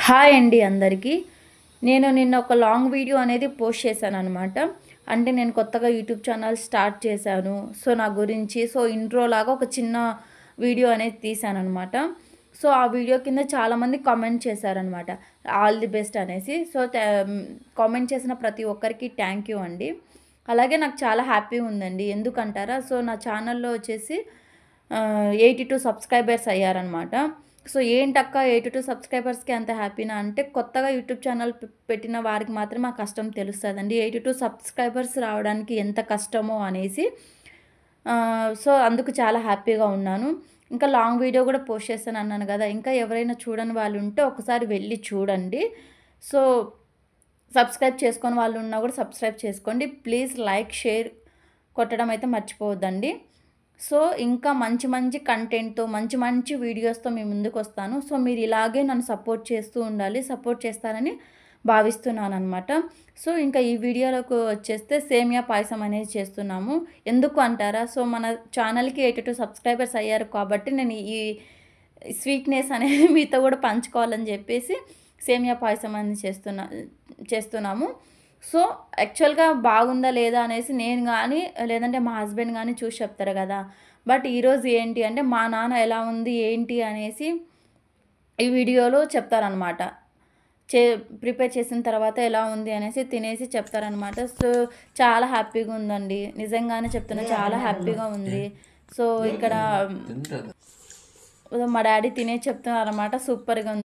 Hi అండి అందరికీ. నేను నిన్న ఒక లాంగ్ వీడియో అనేది పోస్ట్ చేశాననమాట. అంటే నేను కొత్తగా యూట్యూబ్ ఛానల్ స్టార్ట్ చేశాను. సో, నా గురించి ఇంట్రో లాగా ఒక చిన్న వీడియో అనేది తీశాననమాట. సో, ఆ వీడియో కింద చాలామంది కామెంట్ చేశారనమాట. ఆల్ ది బెస్ట్ అనేసి. కామెంట్ చేసిన ప్రతి ఒక్కరికి థ్యాంక్ యూ అండి. అలాగే నాకు చాలా హ్యాపీగా ఉందండి. ఎందుకంటారా? నా ఛానల్‌లో వచ్చేసి 82 సబ్స్క్రైబర్స్ అయ్యారనమాట. ఏంటక్క 82 సబ్స్క్రైబర్స్‌కి అంత హ్యాపీనా అంటే, కొత్తగా యూట్యూబ్ ఛానల్ పెట్టిన వారికి మాత్రమే ఆ కష్టం తెలుస్తదండి. 82 సబ్స్క్రైబర్స్ రావడానికి ఎంత కష్టమో అనేసి. అందుకు చాలా హ్యాపీగా ఉన్నాను. ఇంకా లాంగ్ వీడియో కూడా పోస్ట్ చేశానన్నాను గదా! ఇంకా ఎవరైనా చూడని వాళ్ళు ఉంటే ఒకసారి వెళ్లి చూడండి. సో, సబ్స్క్రైబ్ చేసుకోని వాళ్ళు ఉన్నా కూడా సబ్స్క్రైబ్ చేసుకోండి. ప్లీజ్ లైక్, షేర్ కొట్టడం అయితే మర్చిపోవద్దండి. ఇంకా మంచి మంచి కంటెంట్‌తో, మంచి మంచి వీడియోస్‌తో మీ ముందుకొస్తాను. మీరు ఇలాగే నన్ను సపోర్ట్ చేస్తూ ఉండాలి. సపోర్ట్ చేస్తారని భావిస్తున్నాననమాట. ఇంకా ఈ వీడియోలోకి వచ్చేస్తే సేమియా పాయసం అనేది చేస్తున్నాము. ఎందుకు అంటారా? మన ఛానల్‌కి 82 సబ్స్క్రైబర్స్ అయ్యారు కాబట్టి నేను ఈ స్వీట్‌నెస్ అనేది మీతో కూడా పంచుకోవాలని చెప్పేసి సేమియా పాయసం అనేది చేస్తున్నాము. యాక్చువల్‌గా బాగుందా లేదా అనేసి నేను గానీ, లేదంటే మా హస్బెండ్ గానీ చూసి చెప్తారు గదా! బట్ ఈరోజు ఏంటి అంటే, మా నాన్న ఎలా ఉంది, ఏంటి అనేసి ఈ వీడియోలో చెప్తారనమాట. ప్రిపేర్ చేసిన తర్వాత ఎలా ఉంది అనేసి తినేసి చెప్తారనమాట. చాలా హ్యాపీగా ఉందండి. నిజంగానే చెప్తున్నా, చాలా హ్యాపీగా ఉంది. ఇక్కడ మా డ్యాడీ తినేసి చెప్తున్నారనమాట. సూపర్‌గా ఉంది.